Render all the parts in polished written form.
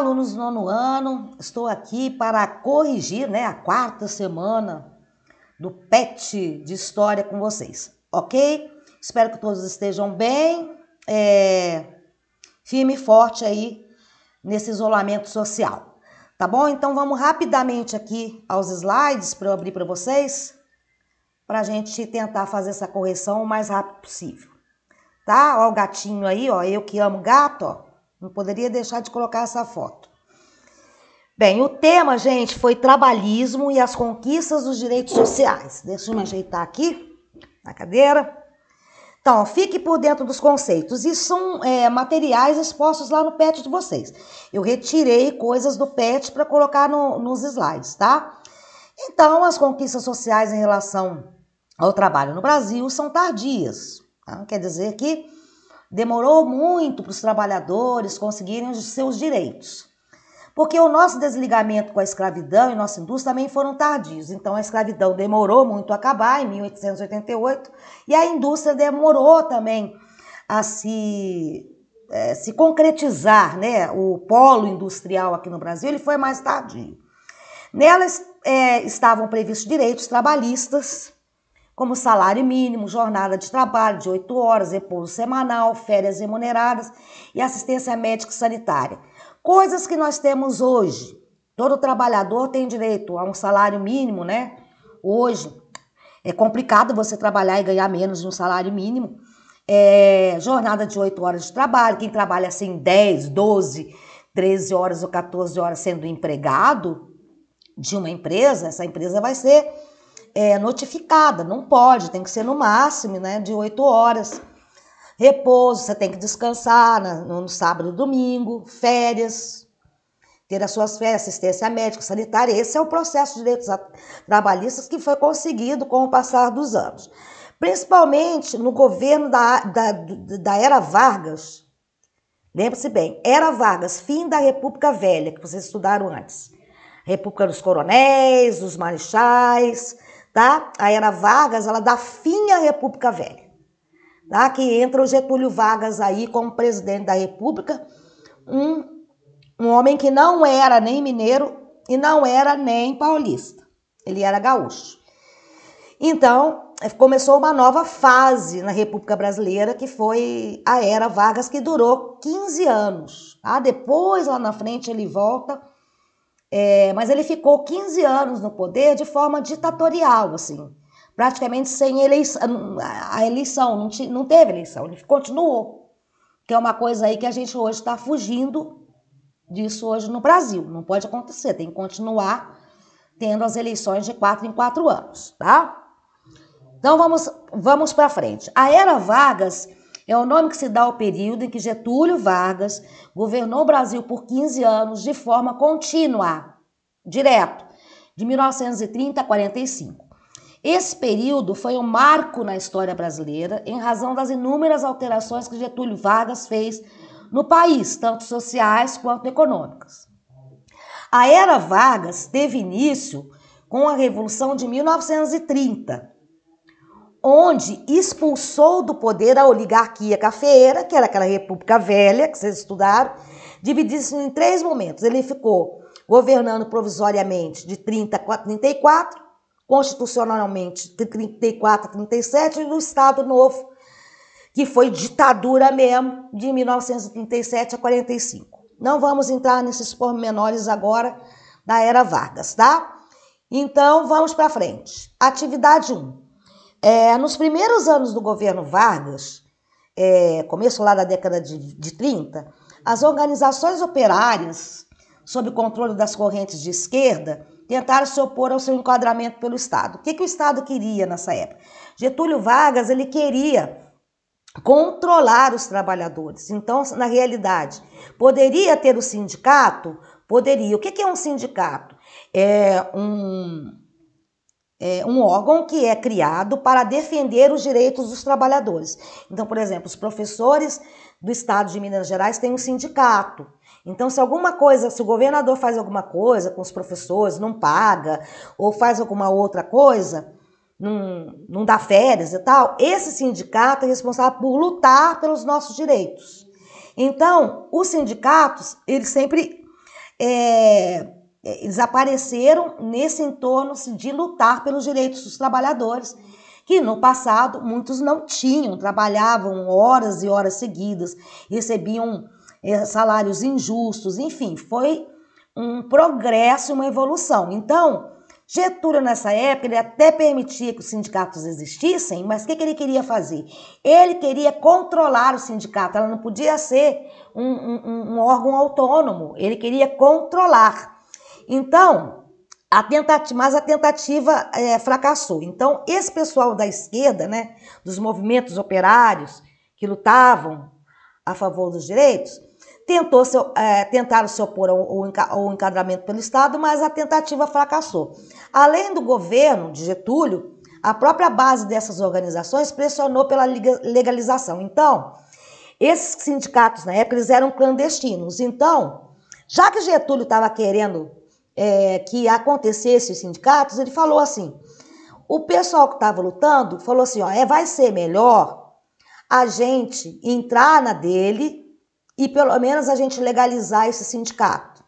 alunos do 9º ano, estou aqui para corrigir, né, a 4ª semana do PET de História com vocês, ok? Espero que todos estejam bem, firme e forte aí nesse isolamento social, tá bom? Então vamos rapidamente aqui aos slides para eu abrir para vocês, para a gente tentar fazer essa correção o mais rápido possível, tá? Ó o gatinho aí, ó, eu que amo gato, ó. Não poderia deixar de colocar essa foto. Bem, o tema, gente, foi trabalhismo e as conquistas dos direitos sociais. Deixa eu me ajeitar aqui na cadeira. Então, fique por dentro dos conceitos. Isso são materiais expostos lá no PET de vocês. Eu retirei coisas do PET para colocar nos slides, tá? Então, as conquistas sociais em relação ao trabalho no Brasil são tardias. Tá? Quer dizer que demorou muito para os trabalhadores conseguirem os seus direitos. Porque o nosso desligamento com a escravidão e nossa indústria também foram tardios. Então, a escravidão demorou muito a acabar, em 1888, e a indústria demorou também a se concretizar, né? O polo industrial aqui no Brasil ele foi mais tardio. Nelas estavam previstos direitos trabalhistas, como salário mínimo, jornada de trabalho de 8 horas, repouso semanal, férias remuneradas e assistência médica e sanitária. Coisas que nós temos hoje. Todo trabalhador tem direito a um salário mínimo, né? Hoje é complicado você trabalhar e ganhar menos de um salário mínimo. Jornada de 8 horas de trabalho, quem trabalha assim 10, 12, 13 horas ou 14 horas sendo empregado de uma empresa, essa empresa vai ser notificada, não pode, tem que ser no máximo, né, de 8 horas. Repouso, você tem que descansar no sábado e domingo, férias, ter as suas férias, assistência médica, sanitária. Esse é o processo de direitos trabalhistas que foi conseguido com o passar dos anos. Principalmente no governo da Era Vargas. Lembre-se bem, Era Vargas, fim da República Velha, que vocês estudaram antes. República dos Coronéis, dos Marechais, tá? A Era Vargas, ela dá fim à República Velha, tá? Que entra o Getúlio Vargas aí como presidente da República, um homem que não era nem mineiro e não era nem paulista, ele era gaúcho. Então, começou uma nova fase na República Brasileira, que foi a Era Vargas, que durou 15 anos. Tá? Depois, lá na frente, ele volta... mas ele ficou 15 anos no poder de forma ditatorial, assim, praticamente sem eleição, não teve eleição, ele continuou, que é uma coisa aí que a gente hoje está fugindo disso hoje no Brasil, não pode acontecer, tem que continuar tendo as eleições de 4 em 4 anos, tá? Então vamos para frente. A Era Vargas é o nome que se dá ao período em que Getúlio Vargas governou o Brasil por 15 anos de forma contínua, direto, de 1930 a 45. Esse período foi um marco na história brasileira em razão das inúmeras alterações que Getúlio Vargas fez no país, tanto sociais quanto econômicas. A Era Vargas teve início com a Revolução de 1930, onde expulsou do poder a oligarquia cafeeira, que era aquela República Velha, que vocês estudaram, dividido em 3 momentos. Ele ficou governando provisoriamente de 30 a 34, constitucionalmente de 34 a 37, e no Estado Novo, que foi ditadura mesmo, de 1937 a 45. Não vamos entrar nesses pormenores agora da Era Vargas, tá? Então, vamos para frente. Atividade 1. Nos primeiros anos do governo Vargas, começo lá da década de 30, as organizações operárias, sob o controle das correntes de esquerda, tentaram se opor ao seu enquadramento pelo Estado. O que o Estado queria nessa época? Getúlio Vargas, ele queria controlar os trabalhadores. Então, na realidade, poderia ter o sindicato? Poderia. O que é um sindicato? É um órgão que é criado para defender os direitos dos trabalhadores. Então, por exemplo, os professores do estado de Minas Gerais têm um sindicato. Então, se o governador faz alguma coisa com os professores, não paga, ou faz alguma outra coisa, não dá férias e tal, esse sindicato é responsável por lutar pelos nossos direitos. Então, os sindicatos, eles sempre eles apareceram nesse entorno de lutar pelos direitos dos trabalhadores, que no passado muitos não tinham, trabalhavam horas e horas seguidas, recebiam salários injustos, enfim, foi um progresso, uma evolução. Então, Getúlio, nessa época, ele até permitia que os sindicatos existissem, mas o que ele queria fazer? Ele queria controlar o sindicato, ela não podia ser um órgão autônomo, ele queria controlar. Então, a tentativa fracassou. Então, esse pessoal da esquerda, né, dos operários que lutavam a favor dos direitos, tentaram se opor ao enquadramento pelo Estado, mas a tentativa fracassou. Além do governo de Getúlio, a própria base dessas organizações pressionou pela legalização. Então, esses sindicatos, na época, eles eram clandestinos. Então, já que Getúlio estava querendo que acontecesse os sindicatos, ele falou assim, o pessoal que estava lutando falou assim, vai ser melhor a gente entrar na dele e pelo menos a gente legalizar esse sindicato.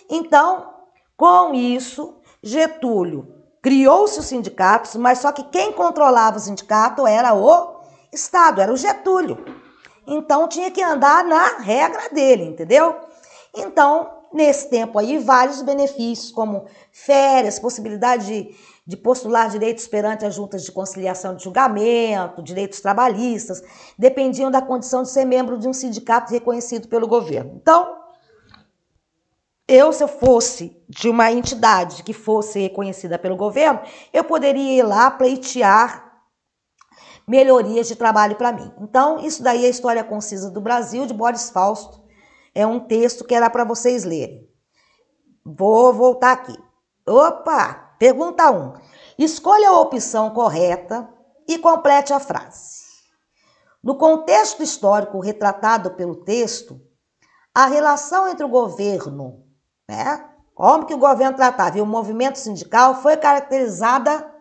Então, com isso, Getúlio criou-se os sindicatos, mas só que quem controlava o sindicato era o Estado, era o Getúlio. Então, tinha que andar na regra dele, entendeu? Então, nesse tempo aí, vários benefícios, como férias, possibilidade de postular direitos perante as juntas de conciliação de julgamento, direitos trabalhistas, dependiam da condição de ser membro de um sindicato reconhecido pelo governo. Então, se eu fosse de uma entidade que fosse reconhecida pelo governo, eu poderia ir lá pleitear melhorias de trabalho para mim. Então, isso daí é a História Concisa do Brasil, de Boris Fausto. É um texto que era para vocês lerem. Vou voltar aqui. Opa! Pergunta 1. Escolha a opção correta e complete a frase. No contexto histórico retratado pelo texto, a relação entre o governo, né, como que o governo tratava e o movimento sindical foi caracterizada,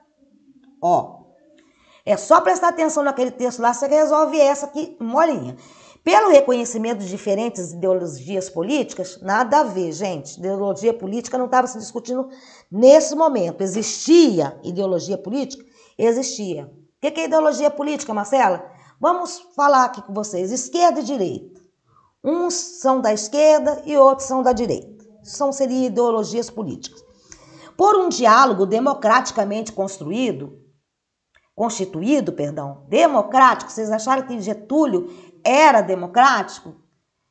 é só prestar atenção naquele texto lá, você resolve essa aqui, molinha. Pelo reconhecimento de diferentes ideologias políticas, nada a ver, gente. Ideologia política não estava se discutindo nesse momento. Existia ideologia política? Existia. O que é ideologia política, Marcela? Vamos falar aqui com vocês. Esquerda e direita. Uns são da esquerda e outros são da direita. Seriam ideologias políticas. Por um diálogo democraticamente constituído, democrático, vocês acharam que Getúlio era democrático?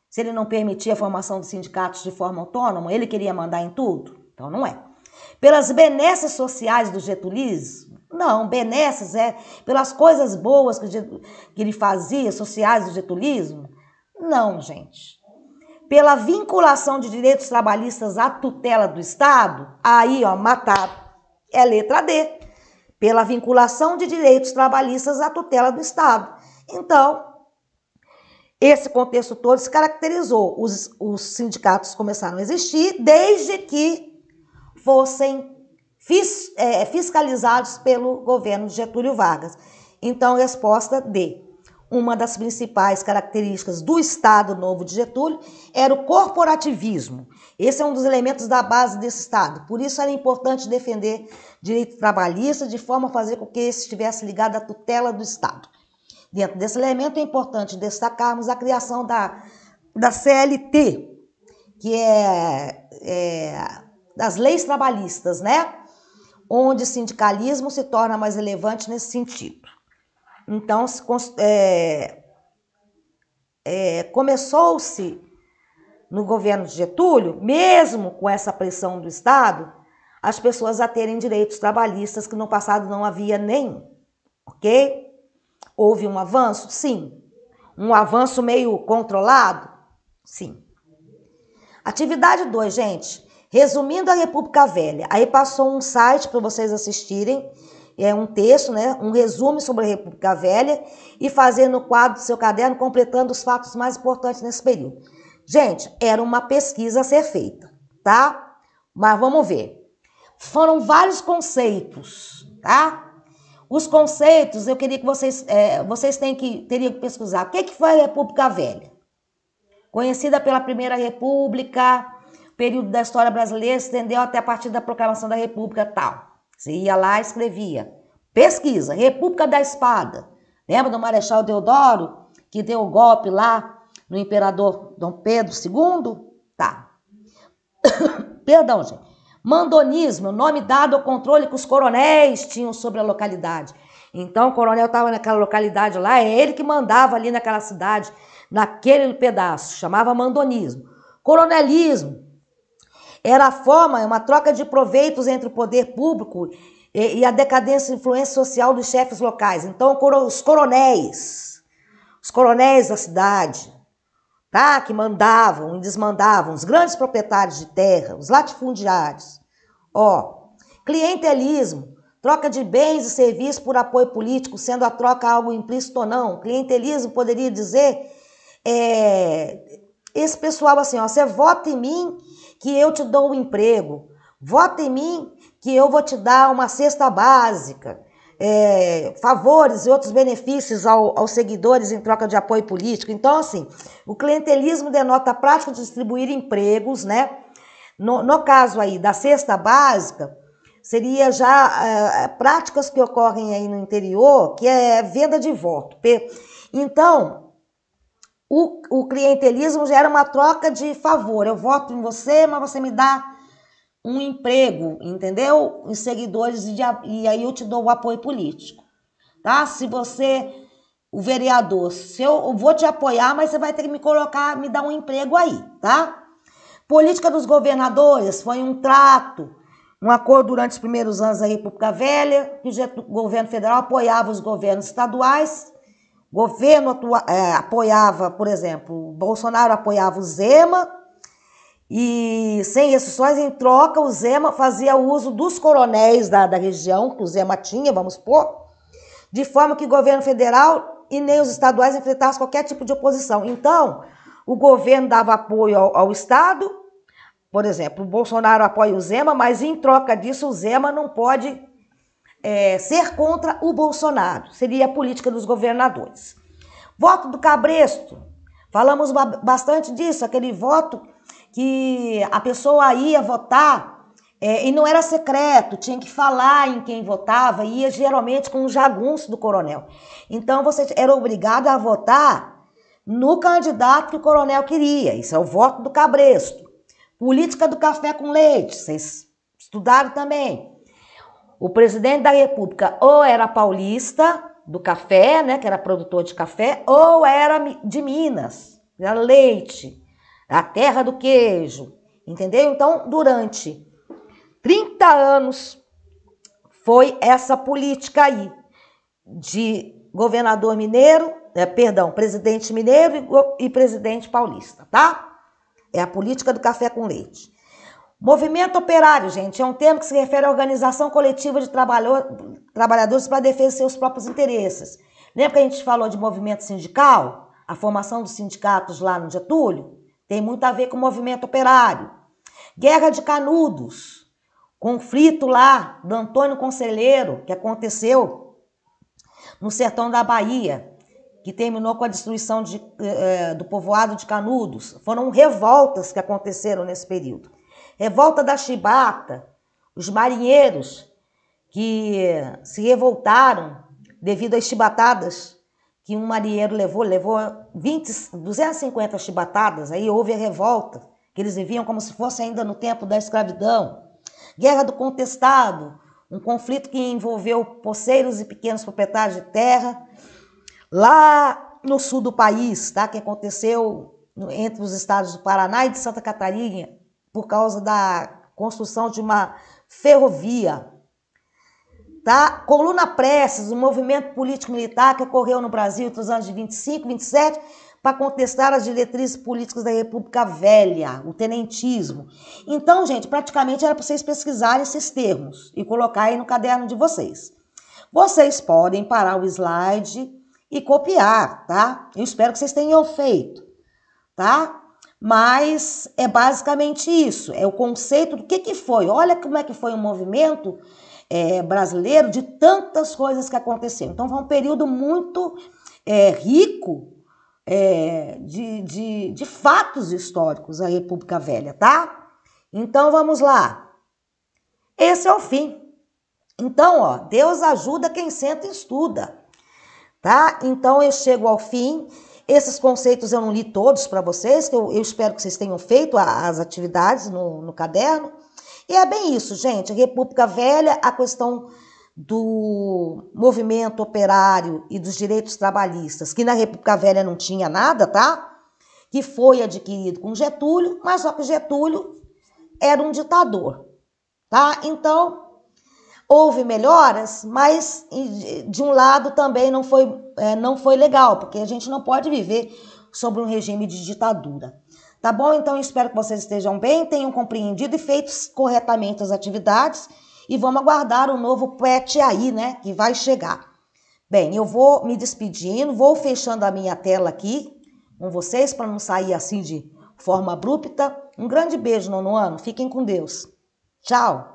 Se ele não permitia a formação de sindicatos de forma autônoma, ele queria mandar em tudo? Então não é. Pelas benesses sociais do getulismo? Não, benesses pelas coisas boas que ele fazia, sociais do getulismo? Não, gente. Pela vinculação de direitos trabalhistas à tutela do Estado? Aí, mataram. É letra D. Pela vinculação de direitos trabalhistas à tutela do Estado. Então, esse contexto todo se caracterizou. Os sindicatos começaram a existir desde que fossem fiscalizados pelo governo de Getúlio Vargas. Então, resposta D. Uma das principais características do Estado Novo de Getúlio era o corporativismo. Esse é um dos elementos da base desse Estado. Por isso era importante defender direito trabalhista de forma a fazer com que esse estivesse ligado à tutela do Estado. Dentro desse elemento é importante destacarmos a criação da CLT, que das leis trabalhistas, né? Onde o sindicalismo se torna mais relevante nesse sentido. Então, começou-se no governo de Getúlio, mesmo com essa pressão do Estado, as pessoas a terem direitos trabalhistas que no passado não havia nenhum, ok? Houve um avanço? Sim. Um avanço meio controlado? Sim. Atividade 2, gente. Resumindo a República Velha. Aí passou um site para vocês assistirem. É um texto, né? Um resumo sobre a República Velha e fazer no quadro do seu caderno, completando os fatos mais importantes nesse período. Gente, era uma pesquisa a ser feita, tá? Mas vamos ver. Foram vários conceitos, tá? Os conceitos, eu queria que vocês teriam que pesquisar. O que foi a República Velha? Conhecida pela Primeira República, período da história brasileira se estendeu até a partir da proclamação da República tal. Você ia lá e escrevia. Pesquisa, República da Espada. Lembra do Marechal Deodoro, que deu o golpe lá no imperador Dom Pedro II? Tá. Perdão, gente. Mandonismo, nome dado ao controle que os coronéis tinham sobre a localidade. Então, o coronel estava naquela localidade lá, é ele que mandava ali naquela cidade, naquele pedaço, chamava mandonismo. Coronelismo era a forma, uma troca de proveitos entre o poder público e a decadência e influência social dos chefes locais. Então, os coronéis da cidade, tá? Que mandavam e desmandavam, os grandes proprietários de terra, os latifundiários. Ó, clientelismo, troca de bens e serviços por apoio político, sendo a troca algo implícito ou não. Clientelismo poderia dizer, esse pessoal assim, ó, você vota em mim que eu te dou um emprego, vota em mim que eu vou te dar uma cesta básica, favores e outros benefícios aos seguidores em troca de apoio político. Então, assim, o clientelismo denota a prática de distribuir empregos, né? No caso aí da cesta básica, seria já práticas que ocorrem aí no interior, que é venda de voto. Então, o clientelismo já era uma troca de favor. Eu voto em você, mas você me dá um emprego, entendeu? Em seguidores e aí eu te dou o apoio político, tá? Se você, o vereador, se eu vou te apoiar, mas você vai ter que me dar um emprego aí, tá? Política dos governadores foi um trato, um acordo durante os primeiros anos da República Velha, que o governo federal apoiava os governos estaduais, o governo apoiava, por exemplo, o Bolsonaro apoiava o Zema, e sem restrições, em troca, o Zema fazia uso dos coronéis da região que o Zema tinha, vamos supor, de forma que o governo federal e nem os estaduais enfrentassem qualquer tipo de oposição. Então, o governo dava apoio ao Estado, por exemplo, o Bolsonaro apoia o Zema, mas em troca disso o Zema não pode ser contra o Bolsonaro. Seria a política dos governadores. Voto do cabresto. Falamos bastante disso, aquele voto que a pessoa ia votar e não era secreto, tinha que falar em quem votava, e ia geralmente com o jagunço do coronel. Então você era obrigado a votar no candidato que o coronel queria. Isso é o voto do cabresto. Política do café com leite, vocês estudaram também. O presidente da República ou era paulista do café, né, que era produtor de café, ou era de Minas, era leite, a terra do queijo, entendeu? Então, durante 30 anos foi essa política aí de governador mineiro, presidente mineiro e presidente paulista, tá? É a política do café com leite. Movimento operário, gente, é um termo que se refere à organização coletiva de trabalhadores para defesa de seus próprios interesses. Lembra que a gente falou de movimento sindical? A formação dos sindicatos lá no Getúlio? Tem muito a ver com o movimento operário. Guerra de Canudos, conflito lá do Antônio Conselheiro, que aconteceu no sertão da Bahia, que terminou com a destruição do povoado de Canudos. Foram revoltas que aconteceram nesse período. Revolta da Chibata, os marinheiros que se revoltaram devido às chibatadas que um marinheiro levou 250 chibatadas, aí houve a revolta, que eles viviam como se fosse ainda no tempo da escravidão. Guerra do Contestado, um conflito que envolveu poceiros e pequenos proprietários de terra, lá no sul do país, tá? Que aconteceu entre os estados do Paraná e de Santa Catarina, por causa da construção de uma ferrovia. Tá? Coluna Prestes, um movimento político-militar que ocorreu no Brasil entre os anos de 25 e 27 para contestar as diretrizes políticas da República Velha, o tenentismo. Então, gente, praticamente era para vocês pesquisarem esses termos e colocar aí no caderno de vocês. Vocês podem parar o slide e copiar, tá? Eu espero que vocês tenham feito, tá? Mas é basicamente isso, é o conceito do que foi. Olha como é que foi um movimento brasileiro de tantas coisas que aconteceram. Então foi um período muito rico de fatos históricos, a República Velha, tá? Então vamos lá. Esse é o fim. Então, ó, Deus ajuda quem senta e estuda, tá? Então eu chego ao fim. Esses conceitos eu não li todos para vocês, que eu espero que vocês tenham feito as atividades no caderno. E é bem isso, gente. A República Velha, a questão do movimento operário e dos direitos trabalhistas, que na República Velha não tinha nada, tá? Que foi adquirido com Getúlio, mas só que Getúlio era um ditador, tá? Então, houve melhoras, mas de um lado também não foi legal, porque a gente não pode viver sob um regime de ditadura. Tá bom? Então, eu espero que vocês estejam bem, tenham compreendido e feito corretamente as atividades e vamos aguardar o novo PET aí, né, que vai chegar. Bem, eu vou me despedindo, vou fechando a minha tela aqui com vocês para não sair assim de forma abrupta. Um grande beijo, nono ano. Fiquem com Deus. Tchau!